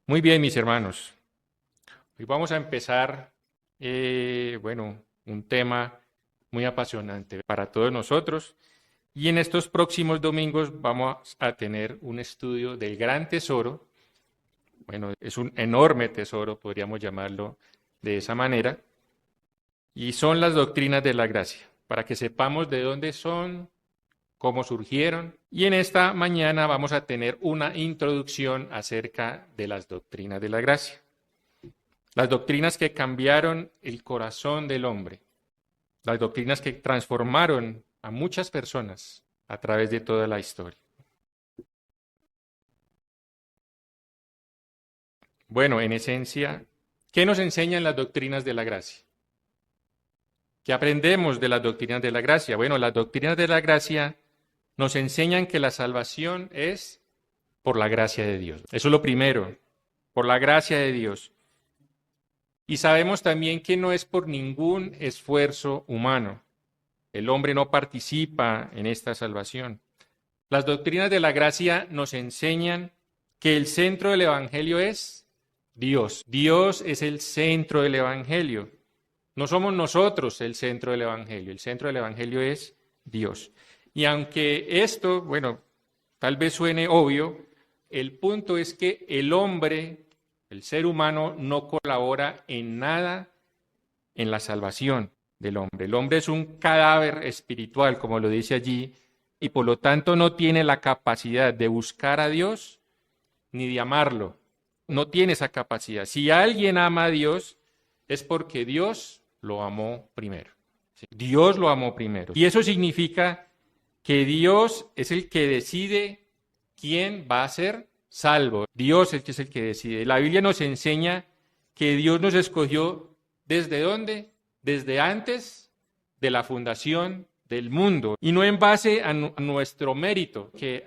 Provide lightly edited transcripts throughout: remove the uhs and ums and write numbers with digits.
Muy bien, mis hermanos. Hoy vamos a empezar, un tema muy apasionante para todos nosotros. Y en estos próximos domingos vamos a tener un estudio del gran tesoro. Bueno, es un enorme tesoro, podríamos llamarlo de esa manera. Y son las doctrinas de la gracia, para que sepamos de dónde son, cómo surgieron. Y en esta mañana vamos a tener una introducción acerca de las doctrinas de la gracia. Las doctrinas que cambiaron el corazón del hombre, las doctrinas que transformaron a muchas personas a través de toda la historia. Bueno, en esencia, ¿qué nos enseñan las doctrinas de la gracia? ¿Qué aprendemos de las doctrinas de la gracia? Bueno, las doctrinas de la gracia nos enseñan que la salvación es por la gracia de Dios. Eso es lo primero, por la gracia de Dios. Y sabemos también que no es por ningún esfuerzo humano. El hombre no participa en esta salvación. Las doctrinas de la gracia nos enseñan que el centro del Evangelio es Dios. Dios es el centro del Evangelio. No somos nosotros el centro del Evangelio. El centro del Evangelio es Dios. Y aunque esto, tal vez suene obvio, el punto es que el hombre, el ser humano, no colabora en nada en la salvación del hombre. El hombre es un cadáver espiritual, como lo dice allí, y por lo tanto no tiene la capacidad de buscar a Dios ni de amarlo. No tiene esa capacidad. Si alguien ama a Dios, es porque Dios lo amó primero. ¿Sí? Dios lo amó primero. Y eso significa que Dios es el que decide quién va a ser salvo. Dios es el que decide. La Biblia nos enseña que Dios nos escogió ¿desde dónde? Desde antes de la fundación del mundo. Y no en base a nuestro mérito que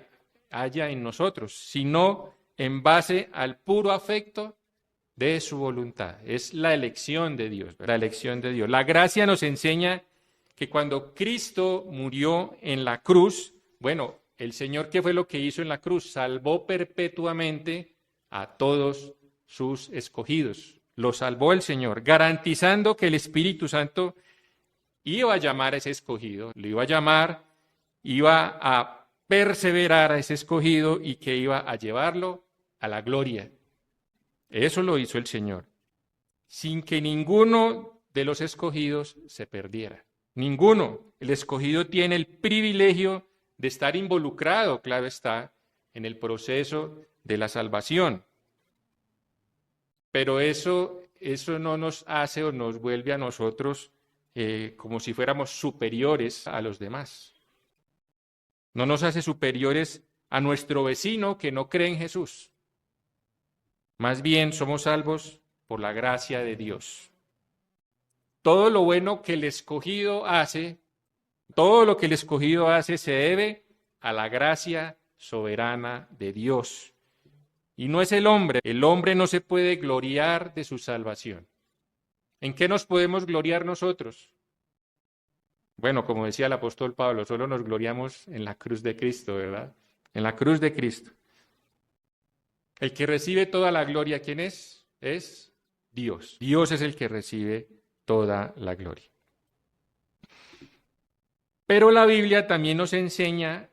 haya en nosotros, sino en base al puro afecto de su voluntad. Es la elección de Dios, la elección de Dios. La gracia nos enseña que cuando Cristo murió en la cruz, el Señor, ¿qué fue lo que hizo en la cruz? Salvó perpetuamente a todos sus escogidos. Lo salvó el Señor, garantizando que el Espíritu Santo iba a llamar a ese escogido, lo iba a llamar, iba a perseverar a ese escogido y que iba a llevarlo a la gloria. Eso lo hizo el Señor, sin que ninguno de los escogidos se perdiera. Ninguno. El escogido tiene el privilegio de estar involucrado, claro está, en el proceso de la salvación. Pero eso no nos hace o nos vuelve a nosotros como si fuéramos superiores a los demás. No nos hace superiores a nuestro vecino que no cree en Jesús. Más bien somos salvos por la gracia de Dios. Todo lo bueno que el escogido hace, todo lo que el escogido hace se debe a la gracia soberana de Dios. Y no es el hombre no se puede gloriar de su salvación. ¿En qué nos podemos gloriar nosotros? Bueno, como decía el apóstol Pablo, solo nos gloriamos en la cruz de Cristo, ¿verdad? En la cruz de Cristo. El que recibe toda la gloria, ¿quién es? Es Dios. Dios es el que recibe toda la gloria. Pero la Biblia también nos enseña,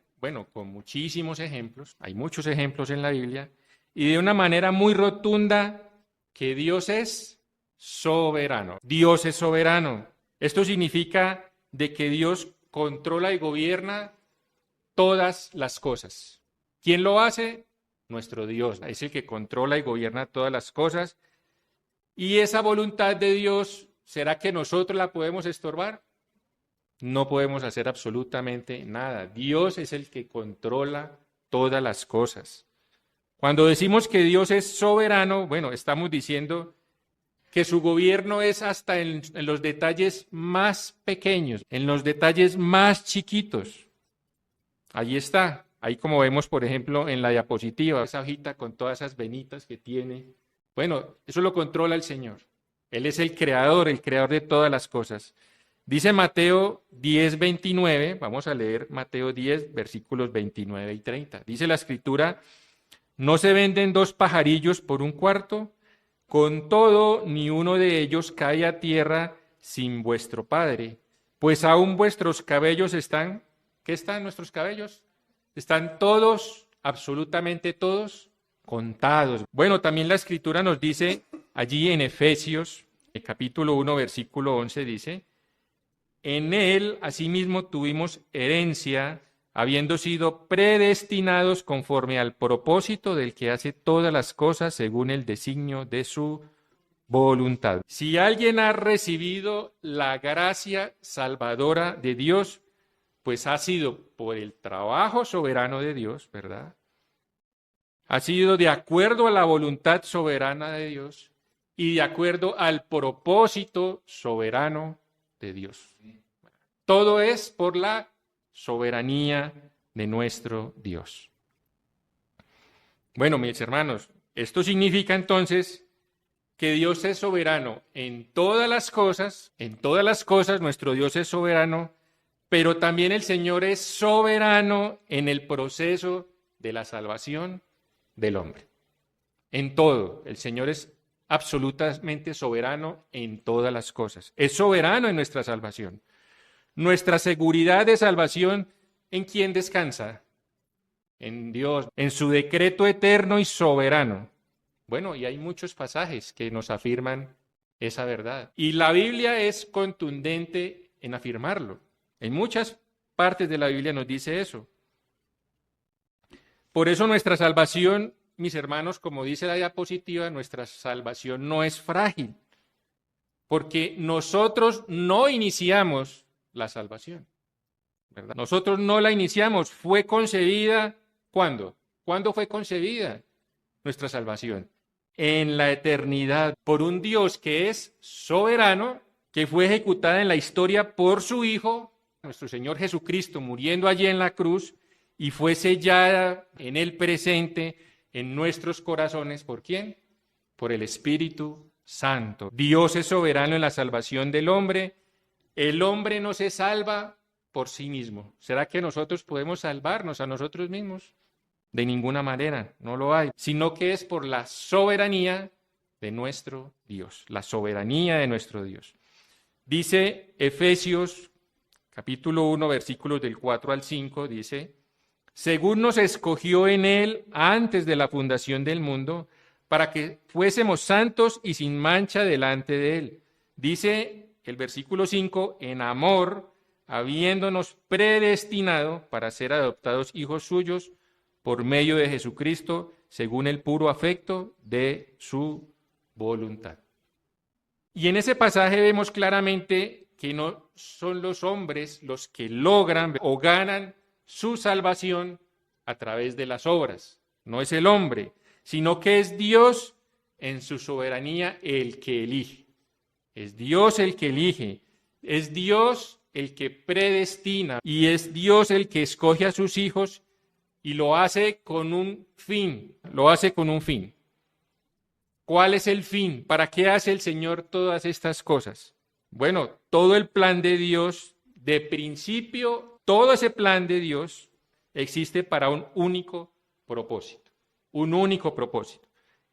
con muchísimos ejemplos, hay muchos ejemplos en la Biblia, y de una manera muy rotunda, que Dios es soberano. Dios es soberano. Esto significa de que Dios controla y gobierna todas las cosas. ¿Quién lo hace? Nuestro Dios. Es el que controla y gobierna todas las cosas. Y esa voluntad de Dios, ¿será que nosotros la podemos estorbar? No podemos hacer absolutamente nada. Dios es el que controla todas las cosas. Cuando decimos que Dios es soberano, estamos diciendo que su gobierno es hasta en los detalles más pequeños, en los detalles más chiquitos. Ahí está, ahí como vemos, por ejemplo, en la diapositiva, esa hojita con todas esas venitas que tiene. Eso lo controla el Señor. Él es el creador de todas las cosas. Dice Mateo 10, 29, vamos a leer Mateo 10, versículos 29 y 30. Dice la Escritura: ¿No se venden 2 pajarillos por un cuarto? Con todo, ni uno de ellos cae a tierra sin vuestro Padre. Pues aún vuestros cabellos están, ¿qué están nuestros cabellos? Están todos, absolutamente todos, contados. Bueno, también la Escritura nos dice allí en Efesios, el capítulo 1, versículo 11, dice, en él asimismo tuvimos herencia, habiendo sido predestinados conforme al propósito del que hace todas las cosas según el designio de su voluntad. Si alguien ha recibido la gracia salvadora de Dios, pues ha sido por el trabajo soberano de Dios, ¿verdad? Ha sido de acuerdo a la voluntad soberana de Dios y de acuerdo al propósito soberano de Dios. Todo es por la soberanía de nuestro Dios. Bueno, mis hermanos, esto significa entonces que Dios es soberano en todas las cosas, nuestro Dios es soberano, pero también el Señor es soberano en el proceso de la salvación del hombre. En todo, el Señor es absolutamente soberano en todas las cosas. Es soberano en nuestra salvación. Nuestra seguridad de salvación, ¿en quién descansa? En Dios, en su decreto eterno y soberano. Bueno, y hay muchos pasajes que nos afirman esa verdad. Y la Biblia es contundente en afirmarlo. En muchas partes de la Biblia nos dice eso. Por eso nuestra salvación, mis hermanos, como dice la diapositiva, nuestra salvación no es frágil. Porque nosotros no iniciamos la salvación, ¿verdad? Nosotros no la iniciamos, fue concebida, ¿cuándo? ¿Cuándo fue concebida nuestra salvación? En la eternidad, por un Dios que es soberano, que fue ejecutada en la historia por su Hijo, nuestro Señor Jesucristo, muriendo allí en la cruz, y fue sellada en el presente, en nuestros corazones, ¿por quién? Por el Espíritu Santo. Dios es soberano en la salvación del hombre. El hombre no se salva por sí mismo. ¿Será que nosotros podemos salvarnos a nosotros mismos? De ninguna manera, no lo hay, sino que es por la soberanía de nuestro Dios, la soberanía de nuestro Dios. Dice Efesios capítulo 1, versículos del 4 al 5, dice, según nos escogió en él antes de la fundación del mundo, para que fuésemos santos y sin mancha delante de él. Dice el versículo 5, en amor, habiéndonos predestinado para ser adoptados hijos suyos por medio de Jesucristo, según el puro afecto de su voluntad. Y en ese pasaje vemos claramente que no son los hombres los que logran o ganan su salvación a través de las obras. No es el hombre, sino que es Dios en su soberanía el que elige. Es Dios el que elige, es Dios el que predestina y es Dios el que escoge a sus hijos y lo hace con un fin, ¿Cuál es el fin? ¿Para qué hace el Señor todas estas cosas? Bueno, todo el plan de Dios, de principio, todo ese plan de Dios existe para un único propósito.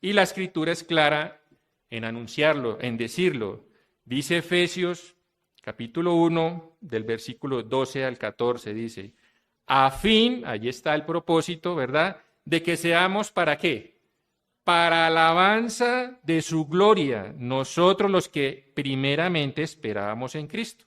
Y la Escritura es clara en anunciarlo, en decirlo. Dice Efesios capítulo 1, del versículo 12 al 14, dice, a fin, allí está el propósito, ¿verdad? De que seamos, ¿para qué? Para alabanza de su gloria, nosotros los que primeramente esperábamos en Cristo.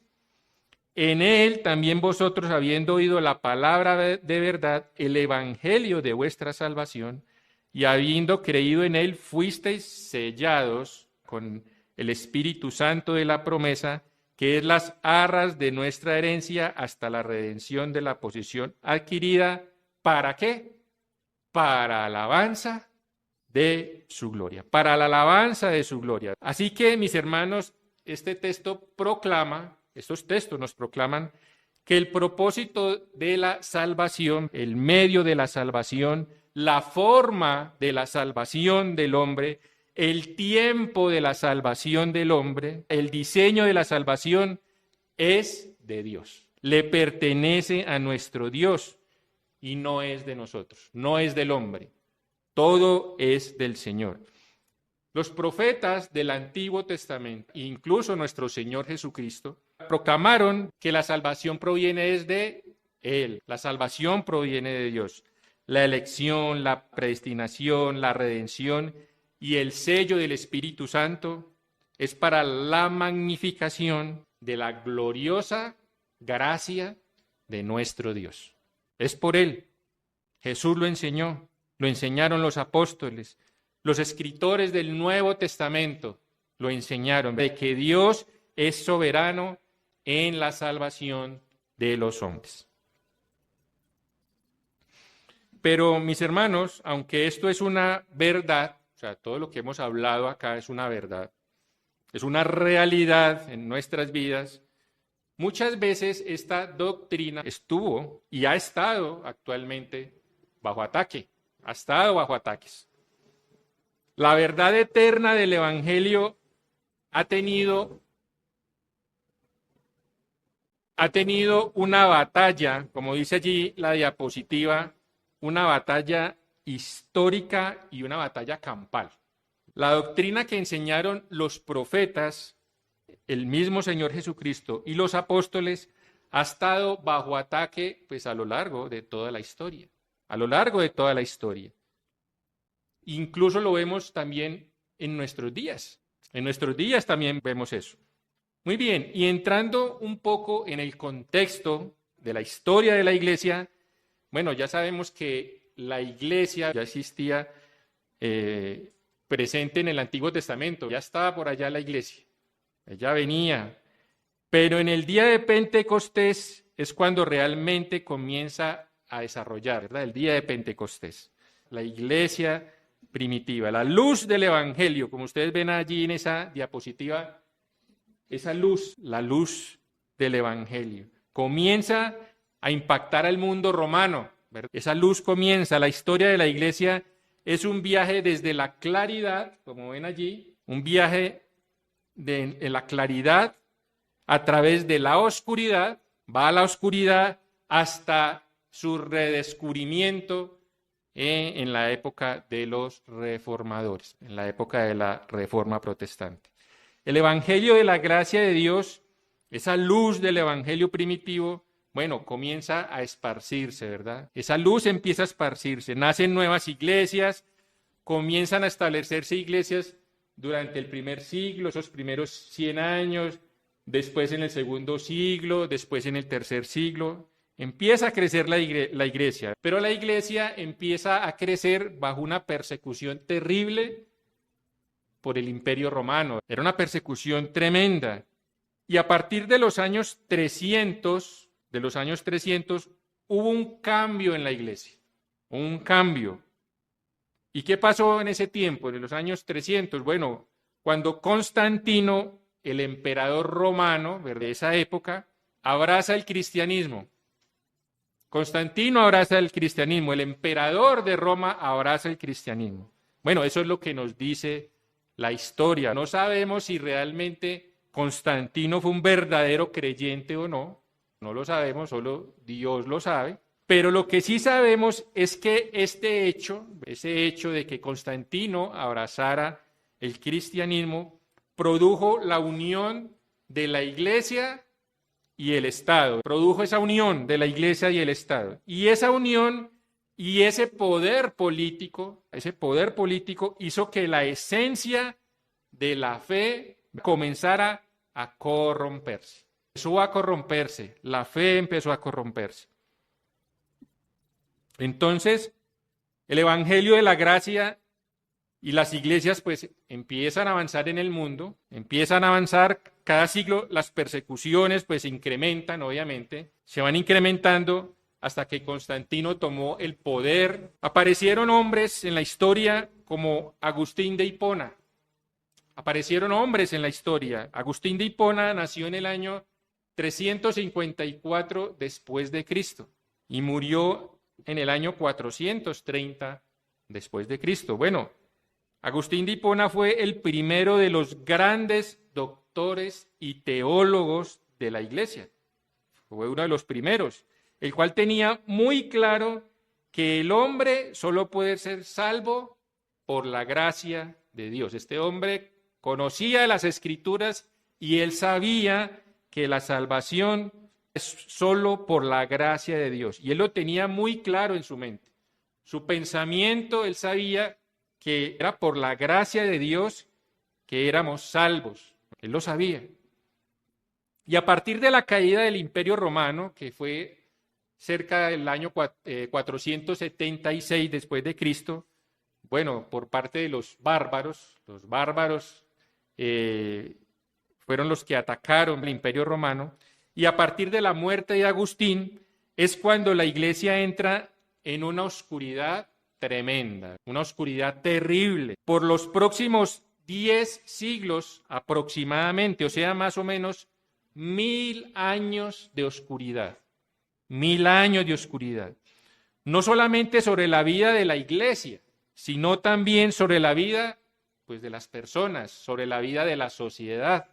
En él también vosotros, habiendo oído la palabra de verdad, el evangelio de vuestra salvación, y habiendo creído en él, fuisteis sellados con el Espíritu Santo de la promesa, que es las arras de nuestra herencia hasta la redención de la posesión adquirida. ¿Para qué? Para alabanza de su gloria, para la alabanza de su gloria. Así que, mis hermanos, este texto proclama, estos textos nos proclaman que el propósito de la salvación, el medio de la salvación, la forma de la salvación del hombre, el tiempo de la salvación del hombre, el diseño de la salvación es de Dios. Le pertenece a nuestro Dios y no es de nosotros, no es del hombre. Todo es del Señor. Los profetas del Antiguo Testamento, incluso nuestro Señor Jesucristo, proclamaron que la salvación proviene desde Él. La salvación proviene de Dios. La elección, la predestinación, la redención y el sello del Espíritu Santo es para la magnificación de la gloriosa gracia de nuestro Dios. Es por Él. Jesús lo enseñó, lo enseñaron los apóstoles, los escritores del Nuevo Testamento lo enseñaron, de que Dios es soberano en la salvación de los hombres. Pero, mis hermanos, aunque esto es una verdad, o sea, todo lo que hemos hablado acá es una verdad, es una realidad en nuestras vidas, muchas veces esta doctrina estuvo y ha estado actualmente bajo ataque, ha estado bajo ataques. La verdad eterna del Evangelio ha tenido una batalla, como dice allí la diapositiva, una batalla histórica y una batalla campal. La doctrina que enseñaron los profetas, el mismo Señor Jesucristo y los apóstoles ha estado bajo ataque pues a lo largo de toda la historia, a lo largo de toda la historia. Incluso lo vemos también en nuestros días. En nuestros días también vemos eso. Muy bien, y entrando un poco en el contexto de la historia de la iglesia, bueno, ya sabemos que la iglesia ya existía presente en el Antiguo Testamento, ya estaba por allá la iglesia, ya venía. Pero en el día de Pentecostés es cuando realmente comienza a desarrollar, ¿verdad? El día de Pentecostés. La iglesia primitiva, la luz del Evangelio, como ustedes ven allí en esa diapositiva, esa luz, la luz del Evangelio, comienza a impactar al mundo romano, ¿verdad? Esa luz comienza, la historia de la iglesia es un viaje desde la claridad, como ven allí, un viaje en la claridad a través de la oscuridad, va a la oscuridad hasta su redescubrimiento en la época de los reformadores, en la época de la Reforma Protestante. El Evangelio de la gracia de Dios, esa luz del Evangelio primitivo, bueno, comienza a esparcirse, ¿verdad? Esa luz empieza a esparcirse, nacen nuevas iglesias, comienzan a establecerse iglesias durante el primer siglo, esos primeros 100 años, después en el segundo siglo, después en el tercer siglo. Empieza a crecer la iglesia, pero la iglesia empieza a crecer bajo una persecución terrible por el Imperio Romano. Era una persecución tremenda. Y a partir de los años 300, hubo un cambio en la iglesia, un cambio. ¿Y qué pasó en ese tiempo, en los años 300? Bueno, cuando Constantino, el emperador romano de esa época, abraza el cristianismo. Constantino abraza el cristianismo, el emperador de Roma abraza el cristianismo. Bueno, eso es lo que nos dice la historia. No sabemos si realmente Constantino fue un verdadero creyente o no. No lo sabemos, solo Dios lo sabe. Pero lo que sí sabemos es que ese hecho de que Constantino abrazara el cristianismo, produjo la unión de la iglesia y el Estado. Produjo esa unión de la iglesia y el Estado. Y esa unión y ese poder político hizo que la esencia de la fe comenzara a corromperse. Empezó a corromperse, la fe empezó a corromperse. Entonces, el Evangelio de la gracia y las iglesias pues empiezan a avanzar en el mundo, empiezan a avanzar cada siglo, las persecuciones pues se incrementan, obviamente, se van incrementando hasta que Constantino tomó el poder. Aparecieron hombres en la historia como Agustín de Hipona. Aparecieron hombres en la historia. Agustín de Hipona nació en el año 354 después de Cristo y murió en el año 430 después de Cristo. Bueno, Agustín de Hipona fue el primero de los grandes doctores y teólogos de la iglesia. Fue uno de los primeros, el cual tenía muy claro que el hombre solo puede ser salvo por la gracia de Dios. Este hombre conocía las Escrituras y él sabía que la salvación es solo por la gracia de Dios. Y él lo tenía muy claro en su mente. Su pensamiento, él sabía que era por la gracia de Dios que éramos salvos. Él lo sabía. Y a partir de la caída del Imperio Romano, que fue cerca del año 476 después de Cristo, bueno, por parte de los bárbaros fueron los que atacaron el Imperio Romano, y a partir de la muerte de Agustín es cuando la Iglesia entra en una oscuridad tremenda, una oscuridad terrible. Por los próximos 10 siglos aproximadamente, o sea, más o menos 1000 años de oscuridad. 1000 años de oscuridad. No solamente sobre la vida de la Iglesia, sino también sobre la vida, pues, de las personas, sobre la vida de la sociedad.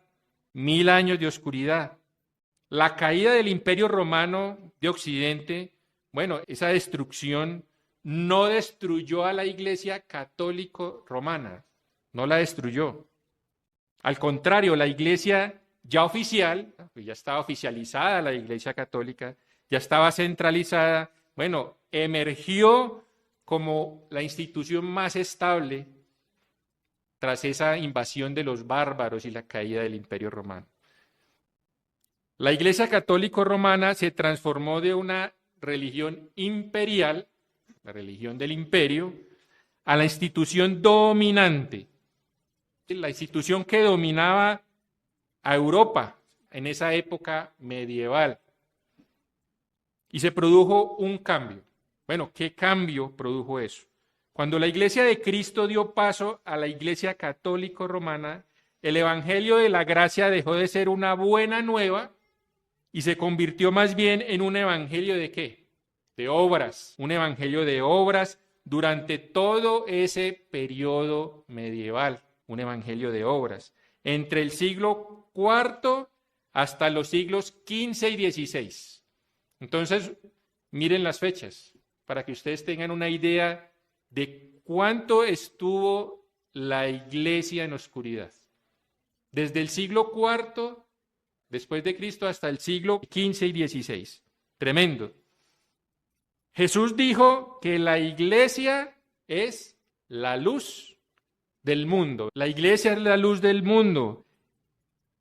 1000 años de oscuridad. La caída del Imperio Romano de Occidente, bueno, esa destrucción no destruyó a la Iglesia católico romana, no la destruyó. Al contrario, la Iglesia ya oficial, pues ya estaba oficializada la Iglesia católica, ya estaba centralizada, bueno, emergió como la institución más estable tras esa invasión de los bárbaros y la caída del Imperio Romano. La Iglesia católico romana se transformó de una religión imperial, la religión del imperio, a la institución dominante, la institución que dominaba a Europa en esa época medieval. Y se produjo un cambio. Bueno, ¿qué cambio produjo eso? Cuando la Iglesia de Cristo dio paso a la Iglesia católico romana, el Evangelio de la Gracia dejó de ser una buena nueva y se convirtió más bien en un evangelio ¿de qué? De obras, un evangelio de obras durante todo ese periodo medieval, un evangelio de obras, entre el siglo IV hasta los siglos XV y XVI. Entonces, miren las fechas, para que ustedes tengan una idea de cuánto estuvo la Iglesia en oscuridad. Desde el siglo IV después de Cristo hasta el siglo XV y XVI. Tremendo. Jesús dijo que la Iglesia es la luz del mundo. La Iglesia es la luz del mundo.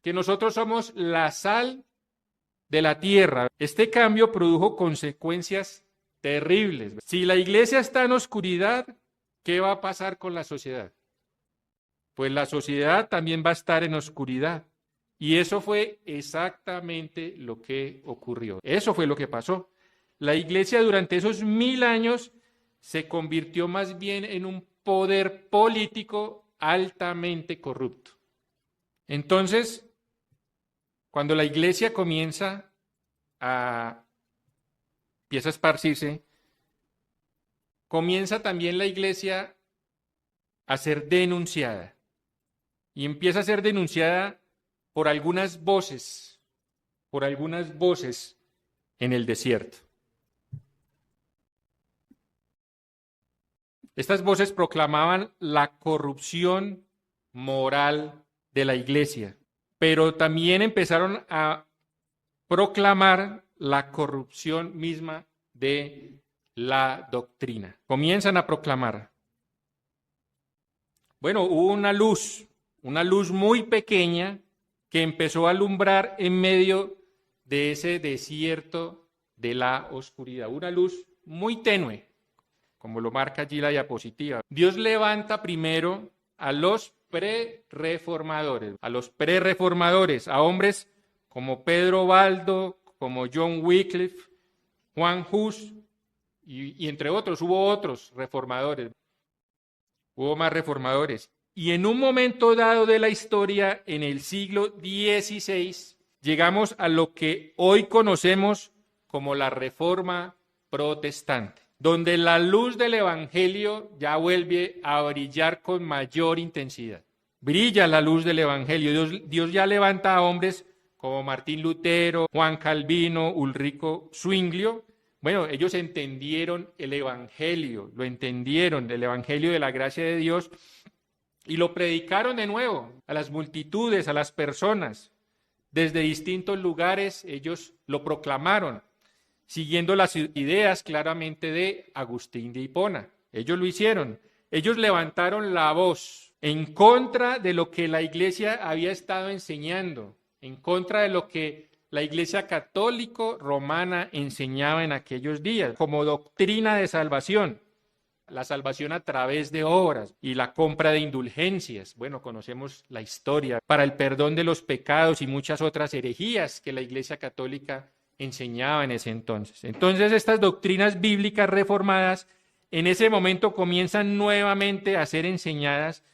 Que nosotros somos la sal de la tierra. Este cambio produjo consecuencias terribles. Si la Iglesia está en oscuridad, ¿qué va a pasar con la sociedad? Pues la sociedad también va a estar en oscuridad. Y eso fue exactamente lo que ocurrió. Eso fue lo que pasó. La Iglesia durante esos 1000 años se convirtió más bien en un poder político altamente corrupto. Entonces, cuando la Iglesia empieza a esparcirse, comienza también la Iglesia a ser denunciada. Y empieza a ser denunciada por algunas voces en el desierto. Estas voces proclamaban la corrupción moral de la Iglesia, pero también empezaron a proclamar la corrupción misma de la doctrina. Comienzan a proclamar. Bueno, hubo una luz muy pequeña que empezó a alumbrar en medio de ese desierto de la oscuridad. Una luz muy tenue, como lo marca allí la diapositiva. Dios levanta primero a los prerreformadores, a hombres como Pedro Baldo, como John Wycliffe, Juan Hus, y entre otros, hubo otros reformadores. Hubo más reformadores. Y en un momento dado de la historia, en el siglo XVI, llegamos a lo que hoy conocemos como la Reforma Protestante, donde la luz del Evangelio ya vuelve a brillar con mayor intensidad. Brilla la luz del Evangelio. Dios ya levanta a hombres como Martín Lutero, Juan Calvino, Ulrico Zwinglio, Bueno, ellos entendieron el Evangelio, lo entendieron, el Evangelio de la gracia de Dios, y lo predicaron de nuevo a las multitudes, a las personas. Desde distintos lugares ellos lo proclamaron, siguiendo las ideas claramente de Agustín de Hipona. Ellos lo hicieron. Ellos levantaron la voz en contra de lo que la iglesia había estado enseñando, en contra de lo que la iglesia católico romana enseñaba en aquellos días, como doctrina de salvación. La salvación a través de obras y la compra de indulgencias. Bueno, conocemos la historia para el perdón de los pecados y muchas otras herejías que la iglesia católica enseñaba en ese entonces. Entonces, estas doctrinas bíblicas reformadas en ese momento comienzan nuevamente a ser enseñadas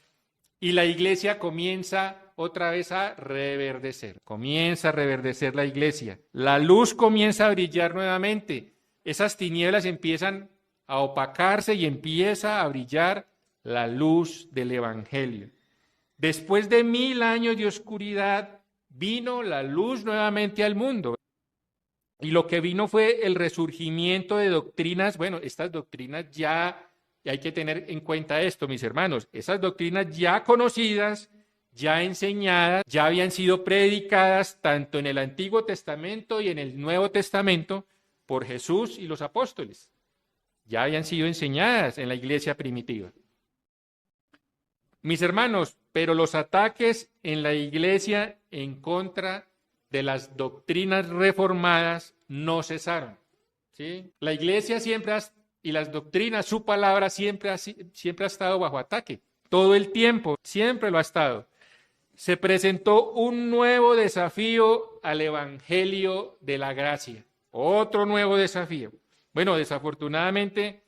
y la iglesia comienza otra vez a reverdecer. Comienza a reverdecer la iglesia. La luz comienza a brillar nuevamente. Esas tinieblas empiezan a opacarse y empieza a brillar la luz del Evangelio. Después de 1000 años de oscuridad, vino la luz nuevamente al mundo. Y lo que vino fue el resurgimiento de doctrinas. Bueno, estas doctrinas ya, hay que tener en cuenta esto, mis hermanos, esas doctrinas ya conocidas, ya enseñadas, ya habían sido predicadas tanto en el Antiguo Testamento y en el Nuevo Testamento por Jesús y los apóstoles. Ya habían sido enseñadas en la iglesia primitiva. Mis hermanos, pero los ataques en la iglesia en contra de las doctrinas reformadas no cesaron. ¿Sí? La iglesia y las doctrinas, su palabra siempre ha estado bajo ataque. Todo el tiempo, siempre lo ha estado. Se presentó un nuevo desafío al evangelio de la gracia. Otro nuevo desafío. Bueno, desafortunadamente,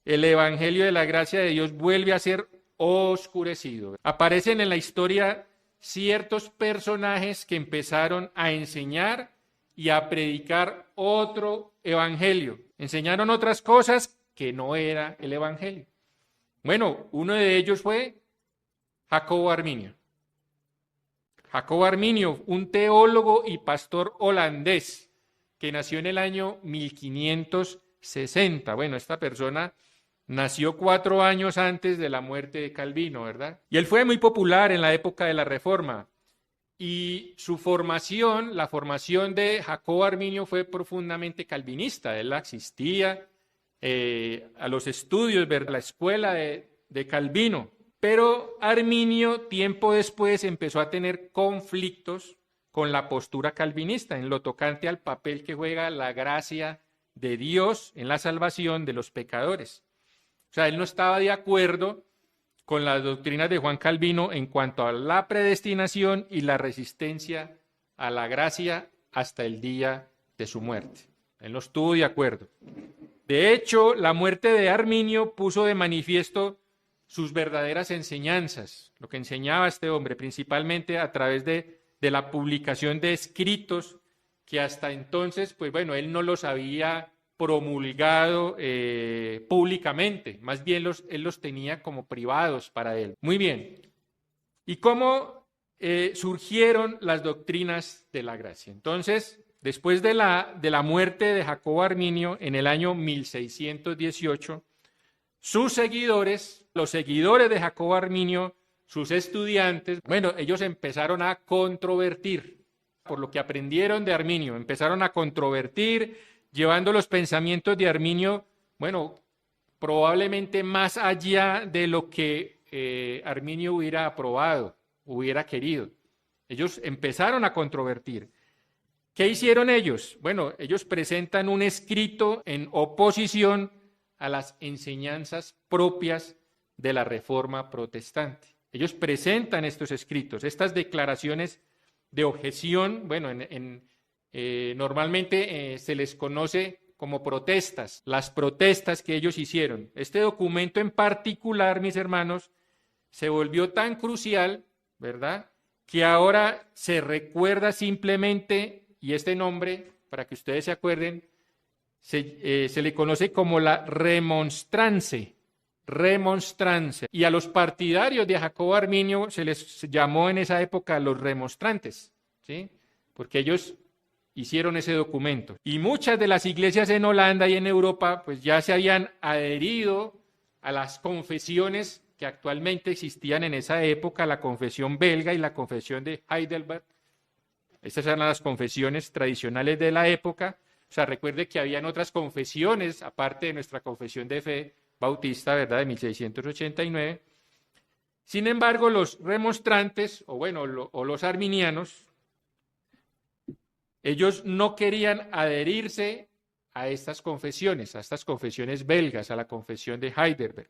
el evangelio de la gracia de Dios vuelve a ser oscurecido. Aparecen en la historia ciertos personajes que empezaron a enseñar y a predicar otro evangelio. Enseñaron otras cosas que no era el evangelio. Bueno, uno de ellos fue Jacobo Arminio. Jacobo Arminio, un teólogo y pastor holandés que nació en el año 1560. Bueno, esta persona nació 4 años antes de la muerte de Calvino, ¿verdad? Y él fue muy popular en la época de la Reforma. Y su formación, la formación de Jacobo Arminio fue profundamente calvinista. Él asistía a los estudios, ¿verdad? La escuela de Calvino. Pero Arminio, tiempo después, empezó a tener conflictos con la postura calvinista en lo tocante al papel que juega la gracia de Dios en la salvación de los pecadores. O sea, él no estaba de acuerdo con las doctrinas de Juan Calvino en cuanto a la predestinación y la resistencia a la gracia hasta el día de su muerte. Él no estuvo de acuerdo. De hecho, la muerte de Arminio puso de manifiesto sus verdaderas enseñanzas, lo que enseñaba este hombre, principalmente a través de la publicación de escritos que hasta entonces, pues bueno, él no los había promulgado públicamente, más bien él los tenía como privados para él. Muy bien. ¿Y cómo surgieron las doctrinas de la gracia? Entonces, después de la muerte de Jacobo Arminio en el año 1618, sus seguidores, los seguidores de Jacobo Arminio, sus estudiantes, bueno, ellos empezaron a controvertir, por lo que aprendieron de Arminio, empezaron a controvertir, llevando los pensamientos de Arminio, bueno, probablemente más allá de lo que Arminio hubiera aprobado, hubiera querido. Ellos empezaron a controvertir. ¿Qué hicieron ellos? Bueno, ellos presentan un escrito en oposición a las enseñanzas propias de la Reforma protestante. Ellos presentan estos escritos, estas declaraciones de objeción, bueno, normalmente se les conoce como protestas, las protestas que ellos hicieron. Este documento en particular, mis hermanos, se volvió tan crucial, ¿verdad?, que ahora se recuerda simplemente, y este nombre, para que ustedes se acuerden, se le conoce como la remonstrance. Y a los partidarios de Jacobo Arminio se les llamó en esa época los remonstrantes, ¿sí? Porque ellos hicieron ese documento. Y muchas de las iglesias en Holanda y en Europa pues ya se habían adherido a las confesiones que actualmente existían en esa época, la confesión belga y la confesión de Heidelberg. Estas eran las confesiones tradicionales de la época. O sea, recuerde que habían otras confesiones, aparte de nuestra confesión de fe bautista, ¿verdad?, de 1689. Sin embargo, los remonstrantes, o los arminianos, ellos no querían adherirse a estas confesiones belgas, a la confesión de Heidelberg.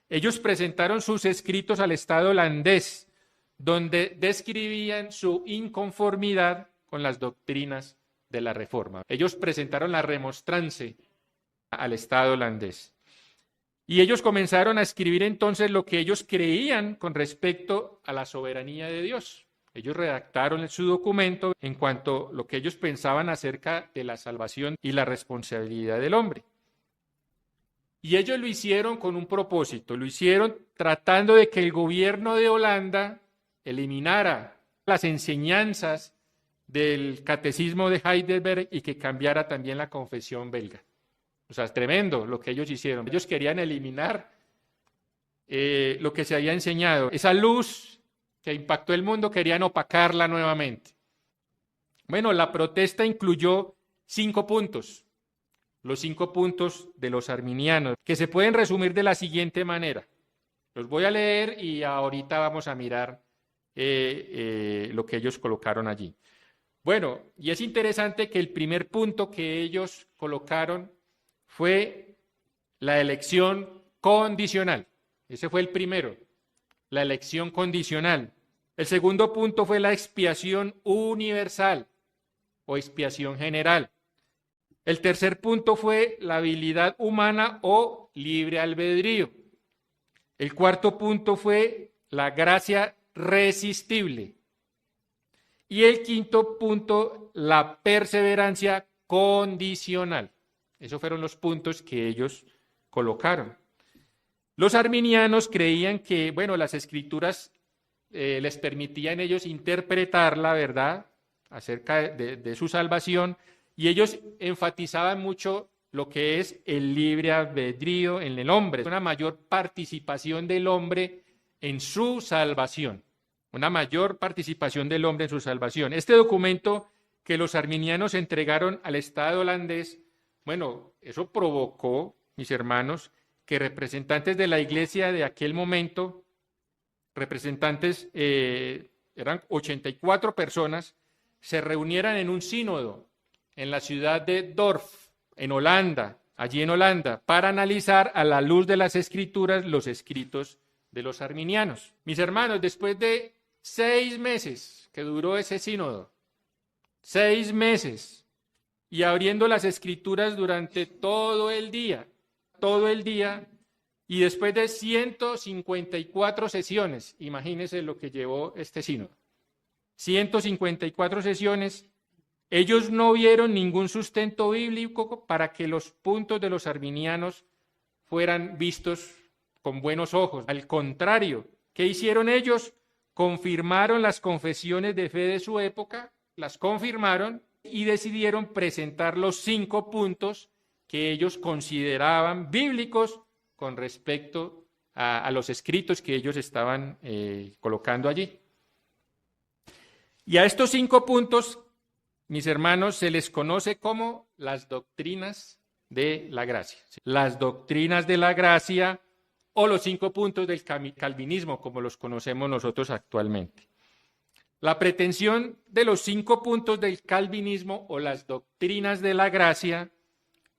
Ellos presentaron sus escritos al Estado holandés, donde describían su inconformidad con las doctrinas de la Reforma. Ellos presentaron la remonstrance al Estado holandés. Y ellos comenzaron a escribir entonces lo que ellos creían con respecto a la soberanía de Dios. Ellos redactaron su documento en cuanto a lo que ellos pensaban acerca de la salvación y la responsabilidad del hombre. Y ellos lo hicieron con un propósito, lo hicieron tratando de que el gobierno de Holanda eliminara las enseñanzas del catecismo de Heidelberg y que cambiara también la confesión belga. O sea, es tremendo lo que ellos hicieron. Ellos querían eliminar lo que se había enseñado. Esa luz que impactó el mundo, querían opacarla nuevamente. Bueno, la protesta incluyó 5 puntos. Los 5 puntos de los arminianos, que se pueden resumir de la siguiente manera. Los voy a leer y ahorita vamos a mirar lo que ellos colocaron allí. Bueno, y es interesante que el primer punto que ellos colocaron fue la elección condicional. Ese fue el primero, la elección condicional. El segundo punto fue la expiación universal o expiación general. El tercer punto fue la habilidad humana o libre albedrío. El cuarto punto fue la gracia resistible. Y el quinto punto, la perseverancia condicional. Esos fueron los puntos que ellos colocaron. Los arminianos creían que, las escrituras les permitían ellos interpretar la verdad acerca de su salvación, y ellos enfatizaban mucho lo que es el libre albedrío en el hombre, una mayor participación del hombre en su salvación, una mayor participación del hombre en su salvación. Este documento que los arminianos entregaron al Estado holandés, eso provocó, mis hermanos, que representantes de la iglesia de aquel momento, eran 84 personas, se reunieran en un sínodo en la ciudad de Dorf, en Holanda, allí en Holanda, para analizar a la luz de las escrituras los escritos de los arminianos. Mis hermanos, después de 6 meses que duró ese sínodo, 6 meses, y abriendo las escrituras durante todo el día, y después de 154 sesiones, imagínense lo que llevó este sínodo, 154 sesiones, ellos no vieron ningún sustento bíblico para que los puntos de los arminianos fueran vistos con buenos ojos. Al contrario, ¿qué hicieron ellos? Confirmaron las confesiones de fe de su época, las confirmaron y decidieron presentar los 5 puntos que ellos consideraban bíblicos con respecto a los escritos que ellos estaban colocando allí. Y a estos 5 puntos, mis hermanos, se les conoce como las doctrinas de la gracia. Las doctrinas de la gracia o los 5 puntos del calvinismo, como los conocemos nosotros actualmente. La pretensión de los 5 puntos del calvinismo o las doctrinas de la gracia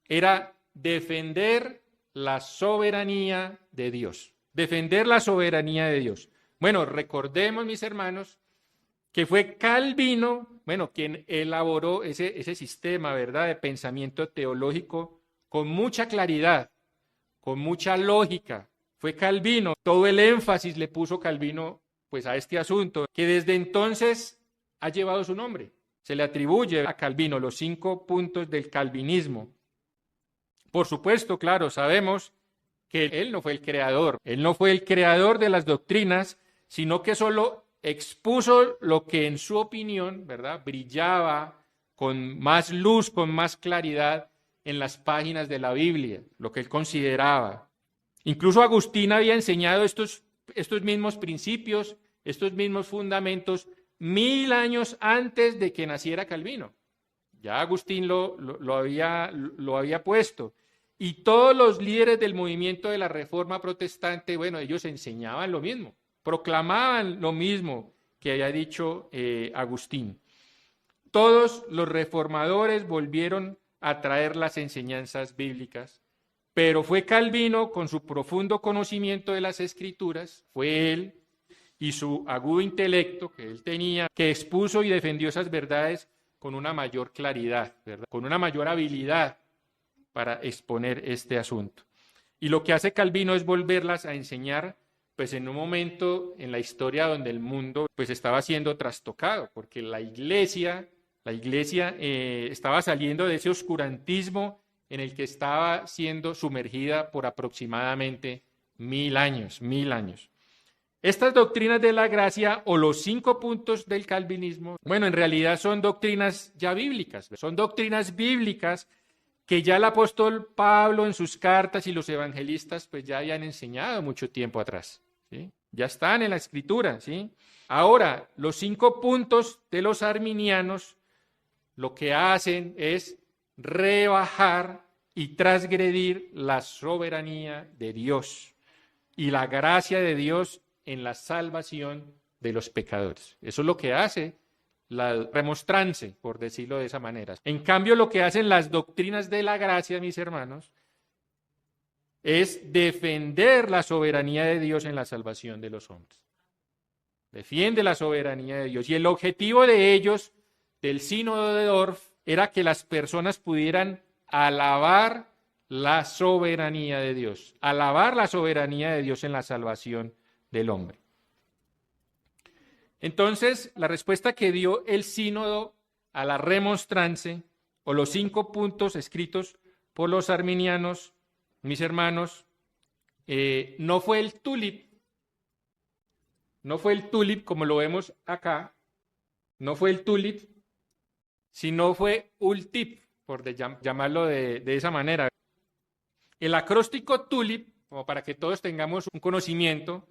era defender la soberanía de Dios. Defender la soberanía de Dios. Recordemos, mis hermanos, que fue Calvino, quien elaboró ese sistema, ¿verdad?, de pensamiento teológico con mucha claridad, con mucha lógica. Fue Calvino, todo el énfasis le puso Calvino a este asunto, que desde entonces ha llevado su nombre. Se le atribuye a Calvino los 5 puntos del calvinismo. Por supuesto, claro, sabemos que él no fue el creador de las doctrinas, sino que solo expuso lo que en su opinión, ¿verdad?, brillaba con más luz, con más claridad en las páginas de la Biblia, lo que él consideraba. Incluso Agustín había enseñado estos mismos principios, estos mismos fundamentos, 1000 años antes de que naciera Calvino. Ya Agustín lo había puesto. Y todos los líderes del movimiento de la Reforma Protestante, bueno, ellos enseñaban lo mismo, proclamaban lo mismo que había dicho Agustín. Todos los reformadores volvieron a traer las enseñanzas bíblicas, pero fue Calvino, con su profundo conocimiento de las Escrituras, fue él y su agudo intelecto que él tenía, que expuso y defendió esas verdades con una mayor claridad, ¿verdad? Con una mayor habilidad para exponer este asunto. Y lo que hace Calvino es volverlas a enseñar, pues en un momento en la historia donde el mundo pues estaba siendo trastocado, porque la iglesia estaba saliendo de ese oscurantismo en el que estaba siendo sumergida por aproximadamente 1000 años. Estas doctrinas de la gracia o los 5 puntos del calvinismo, bueno, en realidad son doctrinas ya bíblicas, son doctrinas bíblicas que ya el apóstol Pablo en sus cartas y los evangelistas pues ya habían enseñado mucho tiempo atrás, ¿sí? Ya están en la Escritura, ¿sí? Ahora, los 5 puntos de los arminianos lo que hacen es rebajar y transgredir la soberanía de Dios y la gracia de Dios en la salvación de los pecadores. Eso es lo que hace la remonstrance, por decirlo de esa manera. En cambio, lo que hacen las doctrinas de la gracia, mis hermanos, es defender la soberanía de Dios en la salvación de los hombres. Defiende la soberanía de Dios. Y el objetivo de ellos, del sínodo de Dorf, era que las personas pudieran alabar la soberanía de Dios, alabar la soberanía de Dios en la salvación del hombre. Entonces, la respuesta que dio el sínodo a la remonstrance, o los 5 puntos escritos por los arminianos, mis hermanos, no fue el tulip, como lo vemos acá, no fue el tulip, sino fue ultip, por llamarlo de esa manera. El acróstico tulip, como para que todos tengamos un conocimiento,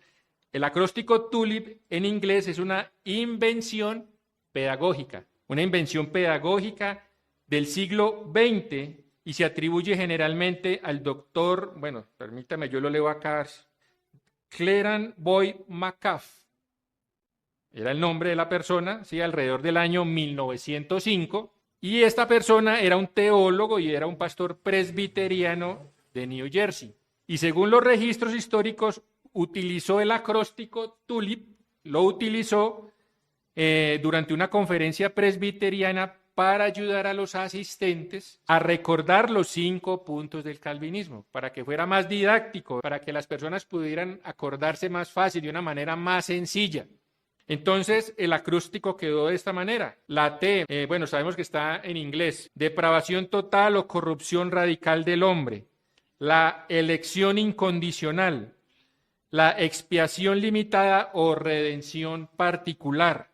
el acróstico TULIP en inglés es una invención pedagógica del siglo XX y se atribuye generalmente al doctor, bueno, permítame, yo lo leo acá, Cleran Boyd McCaff. Era el nombre de la persona, ¿sí? Alrededor del año 1905. Y esta persona era un teólogo y era un pastor presbiteriano de New Jersey. Y según los registros históricos, utilizó el acróstico TULIP, lo utilizó durante una conferencia presbiteriana para ayudar a los asistentes a recordar los 5 puntos del calvinismo, para que fuera más didáctico, para que las personas pudieran acordarse más fácil, de una manera más sencilla. Entonces, el acróstico quedó de esta manera. La T, bueno, sabemos que está en inglés. Depravación total o corrupción radical del hombre. La elección incondicional. La expiación limitada o redención particular,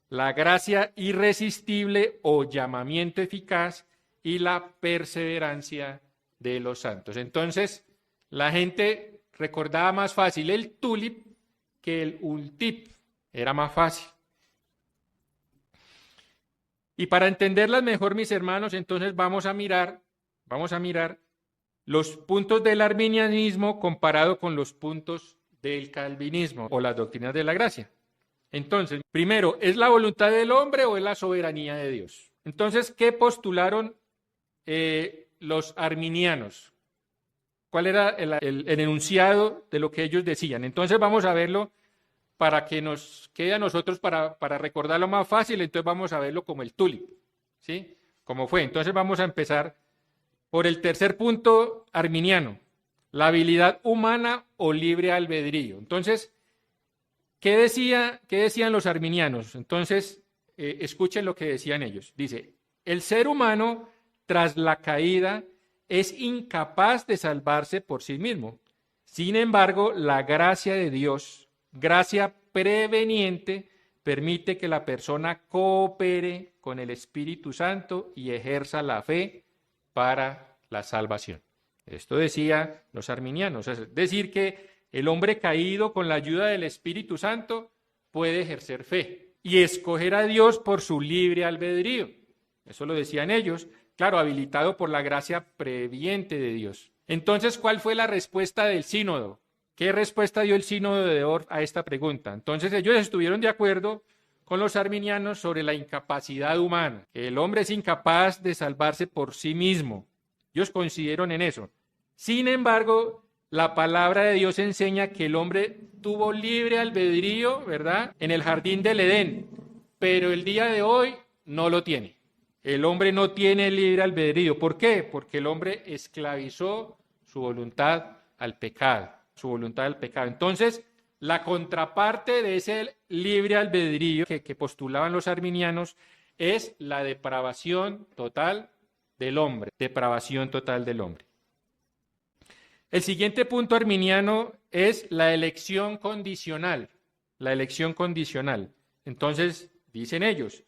la gracia irresistible o llamamiento eficaz y la perseverancia de los santos. Entonces, la gente recordaba más fácil el tulip que el ultip, era más fácil. Y para entenderlas mejor, mis hermanos, entonces vamos a mirar los puntos del arminianismo comparado con los puntos del calvinismo o las doctrinas de la gracia. Entonces, primero, ¿es la voluntad del hombre o es la soberanía de Dios? Entonces, ¿qué postularon los arminianos? ¿Cuál era el enunciado de lo que ellos decían? Entonces, vamos a verlo para que nos quede a nosotros para recordarlo más fácil. Entonces, vamos a verlo como el tulip, ¿sí? Como fue. Entonces, vamos a empezar por el tercer punto arminiano, la habilidad humana o libre albedrío. Entonces, ¿qué decían los arminianos? Entonces, escuchen lo que decían ellos. Dice, el ser humano, tras la caída, es incapaz de salvarse por sí mismo. Sin embargo, la gracia de Dios, gracia preveniente, permite que la persona coopere con el Espíritu Santo y ejerza la fe para la salvación. Esto decían los arminianos, es decir, que el hombre caído con la ayuda del Espíritu Santo puede ejercer fe y escoger a Dios por su libre albedrío. Eso lo decían ellos, claro, habilitado por la gracia previente de Dios. Entonces, ¿cuál fue la respuesta del sínodo? ¿Qué respuesta dio el sínodo de Dort a esta pregunta? Entonces, ellos estuvieron de acuerdo con los arminianos sobre la incapacidad humana, que el hombre es incapaz de salvarse por sí mismo. Ellos coincidieron en eso. Sin embargo, la palabra de Dios enseña que el hombre tuvo libre albedrío, ¿verdad?, en el jardín del Edén, pero el día de hoy no lo tiene. El hombre no tiene libre albedrío. ¿Por qué? Porque el hombre esclavizó su voluntad al pecado, Entonces, la contraparte de ese libre albedrío que postulaban los arminianos es la depravación total del hombre, El siguiente punto arminiano es la elección condicional, Entonces, dicen ellos,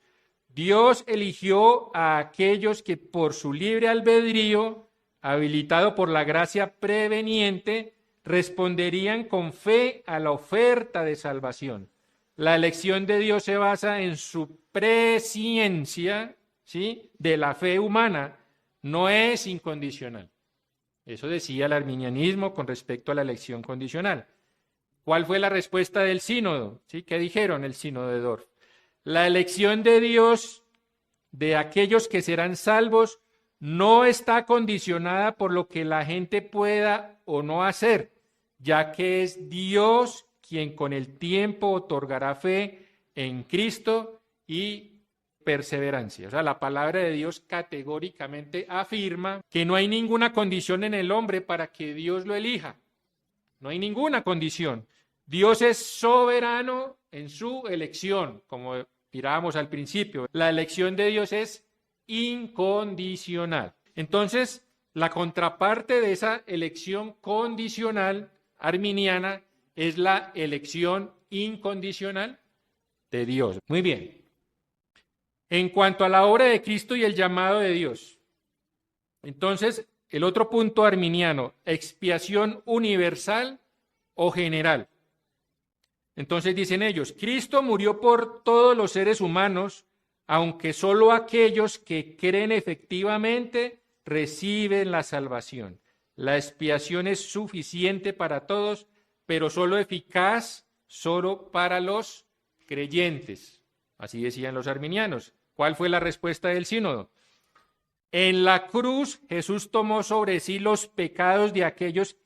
Dios eligió a aquellos que por su libre albedrío, habilitado por la gracia preveniente, responderían con fe a la oferta de salvación. La elección de Dios se basa en su presciencia, ¿sí?, de la fe humana, no es incondicional. Eso decía el arminianismo con respecto a la elección condicional. ¿Cuál fue la respuesta del sínodo? ¿Sí? ¿Qué dijeron el sínodo de Dort? La elección de Dios de aquellos que serán salvos no está condicionada por lo que la gente pueda o no hacer, ya que es Dios quien con el tiempo otorgará fe en Cristo y perseverancia. O sea, la palabra de Dios categóricamente afirma que no hay ninguna condición en el hombre para que Dios lo elija. No hay ninguna condición. Dios es soberano en su elección, como mirábamos al principio. La elección de Dios es incondicional. Entonces, la contraparte de esa elección condicional arminiana es la elección incondicional de Dios. Muy bien. En cuanto a la obra de Cristo y el llamado de Dios, entonces, el otro punto arminiano, expiación universal o general. Entonces dicen ellos, Cristo murió por todos los seres humanos, aunque solo aquellos que creen efectivamente reciben la salvación. La expiación es suficiente para todos, pero solo eficaz solo para los creyentes. Así decían los arminianos. ¿Cuál fue la respuesta del sínodo? En la cruz Jesús tomó sobre sí los pecados de aquellos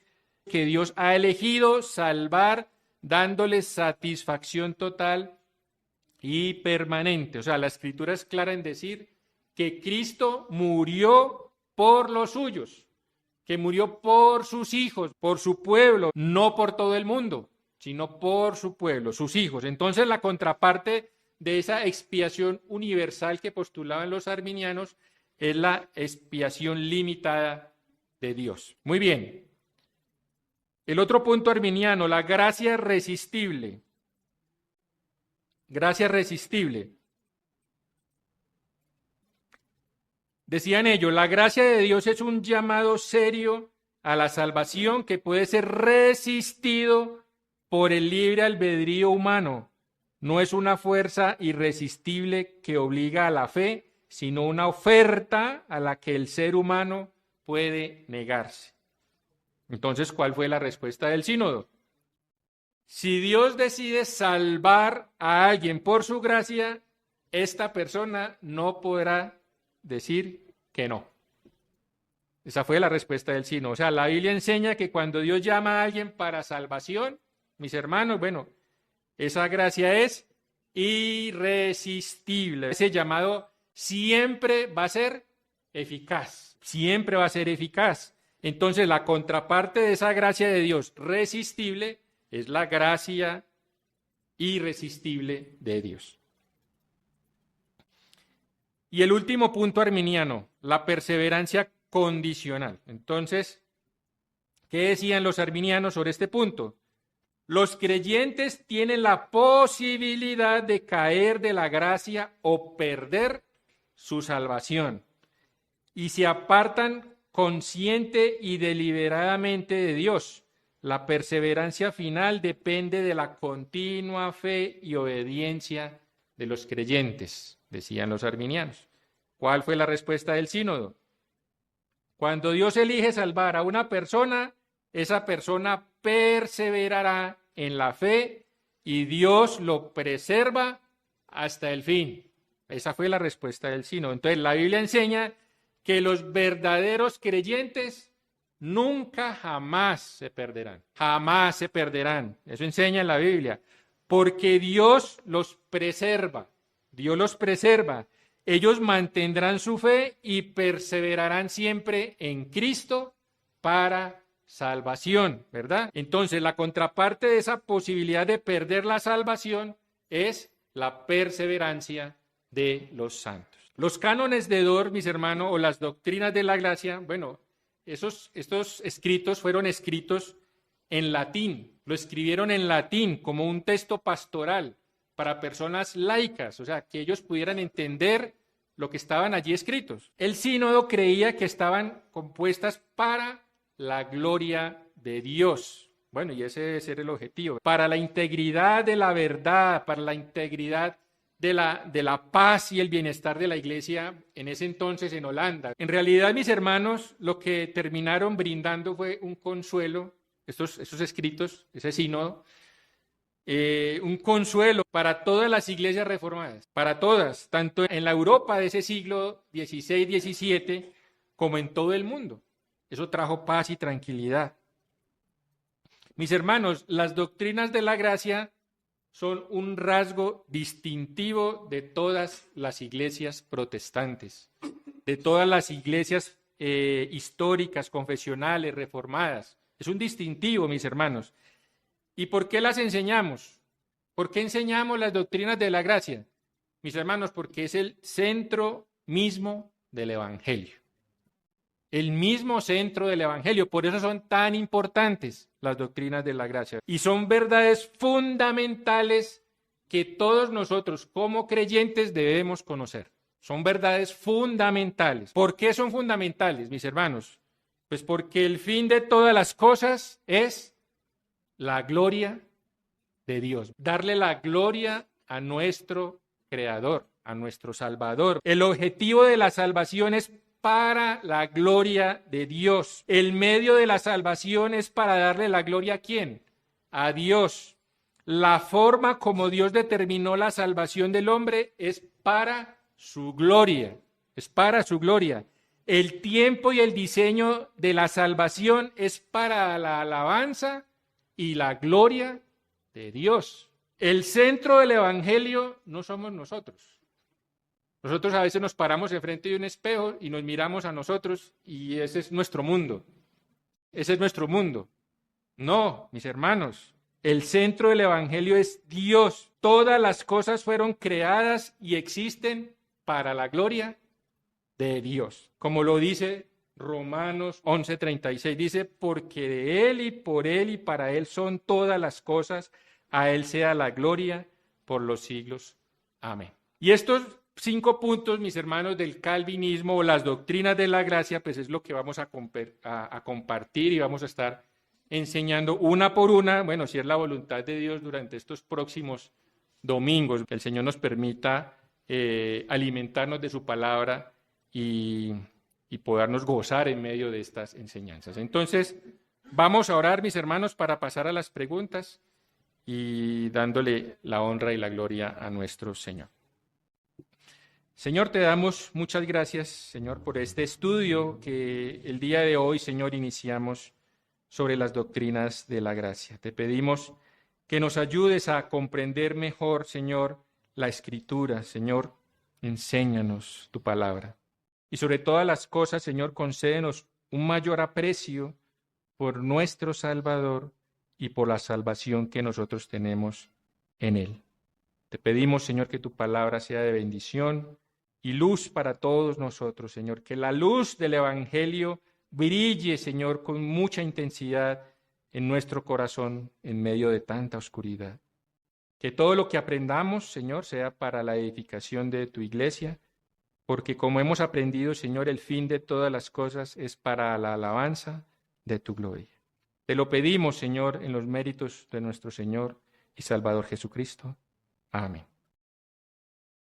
que Dios ha elegido salvar, dándoles satisfacción total y permanente. O sea, la Escritura es clara en decir que Cristo murió por los suyos, que murió por sus hijos, por su pueblo, no por todo el mundo, sino por su pueblo, sus hijos. Entonces, la contraparte de esa expiación universal que postulaban los arminianos es la expiación limitada de Dios. Muy bien. El otro punto arminiano, la gracia resistible. Gracia resistible. Decían ellos, la gracia de Dios es un llamado serio a la salvación que puede ser resistido por el libre albedrío humano. No es una fuerza irresistible que obliga a la fe, sino una oferta a la que el ser humano puede negarse. Entonces, ¿cuál fue la respuesta del sínodo? Si Dios decide salvar a alguien por su gracia, esta persona no podrá decir que no. Esa fue la respuesta del sínodo. O sea, la Biblia enseña que cuando Dios llama a alguien para salvación, mis hermanos, bueno, esa gracia es irresistible. Ese llamado siempre va a ser eficaz, siempre va a ser eficaz. Entonces, la contraparte de esa gracia de Dios resistible es la gracia irresistible de Dios. Y el último punto arminiano, la perseverancia condicional. Entonces, ¿qué decían los arminianos sobre este punto? Los creyentes tienen la posibilidad de caer de la gracia o perder su salvación y se apartan consciente y deliberadamente de Dios. La perseverancia final depende de la continua fe y obediencia de los creyentes, decían los arminianos. ¿Cuál fue la respuesta del sínodo? Cuando Dios elige salvar a una persona, esa persona perseverará en la fe y Dios lo preserva hasta el fin. Esa fue la respuesta del sínodo. Entonces, la Biblia enseña que los verdaderos creyentes nunca jamás se perderán. Jamás se perderán. Eso enseña la Biblia. Porque Dios los preserva. Dios los preserva. Ellos mantendrán su fe y perseverarán siempre en Cristo para salvación, ¿verdad? Entonces, la contraparte de esa posibilidad de perder la salvación es la perseverancia de los santos. Los cánones de Dort, mis hermanos, o las doctrinas de la gracia, bueno, estos escritos fueron escritos en latín, lo escribieron en latín como un texto pastoral para personas laicas, o sea, que ellos pudieran entender lo que estaban allí escritos. El sínodo creía que estaban compuestas para la gloria de Dios. Bueno, y ese debe ser el objetivo. Para la integridad de la verdad, para la integridad de la paz y el bienestar de la iglesia en ese entonces en Holanda. En realidad, mis hermanos, lo que terminaron brindando fue un consuelo, estos escritos, ese sínodo, un consuelo para todas las iglesias reformadas, para todas, tanto en la Europa de ese siglo XVI, XVII, como en todo el mundo. Eso trajo paz y tranquilidad. Mis hermanos, las doctrinas de la gracia son un rasgo distintivo de todas las iglesias protestantes, de todas las iglesias históricas, confesionales, reformadas. Es un distintivo, mis hermanos. ¿Y por qué las enseñamos? ¿Por qué enseñamos las doctrinas de la gracia? Mis hermanos, porque es el centro mismo del Evangelio. El mismo centro del Evangelio. Por eso son tan importantes las doctrinas de la gracia. Y son verdades fundamentales que todos nosotros como creyentes debemos conocer. Son verdades fundamentales. ¿Por qué son fundamentales, mis hermanos? Pues porque el fin de todas las cosas es la gloria de Dios. Darle la gloria a nuestro Creador, a nuestro Salvador. El objetivo de la salvación es para la gloria de Dios. El medio de la salvación es para darle la gloria ¿a quién? A Dios. La forma como Dios determinó la salvación del hombre es para su gloria. Es para su gloria. El tiempo y el diseño de la salvación es para la alabanza y la gloria de Dios. El centro del Evangelio no somos nosotros. Nosotros a veces nos paramos enfrente de un espejo y nos miramos a nosotros y ese es nuestro mundo. Ese es nuestro mundo. No, mis hermanos, el centro del Evangelio es Dios. Todas las cosas fueron creadas y existen para la gloria de Dios. Como lo dice Romanos 11:36, dice, porque de Él y por Él y para Él son todas las cosas, a Él sea la gloria por los siglos. Amén. Y estos 5 puntos, mis hermanos, del calvinismo o las doctrinas de la gracia, pues es lo que vamos a compartir y vamos a estar enseñando una por una, bueno, si es la voluntad de Dios durante estos próximos domingos, que el Señor nos permita alimentarnos de su palabra y podernos gozar en medio de estas enseñanzas. Entonces, vamos a orar, mis hermanos, para pasar a las preguntas y dándole la honra y la gloria a nuestro Señor. Señor, te damos muchas gracias, Señor, por este estudio que el día de hoy, Señor, iniciamos sobre las doctrinas de la gracia. Te pedimos que nos ayudes a comprender mejor, Señor, la Escritura. Señor, enséñanos tu palabra. Y sobre todas las cosas, Señor, concédenos un mayor aprecio por nuestro Salvador y por la salvación que nosotros tenemos en Él. Te pedimos, Señor, que tu palabra sea de bendición y luz para todos nosotros, Señor. Que la luz del Evangelio brille, Señor, con mucha intensidad en nuestro corazón en medio de tanta oscuridad. Que todo lo que aprendamos, Señor, sea para la edificación de tu iglesia, porque como hemos aprendido, Señor, el fin de todas las cosas es para la alabanza de tu gloria. Te lo pedimos, Señor, en los méritos de nuestro Señor y Salvador Jesucristo. Amén.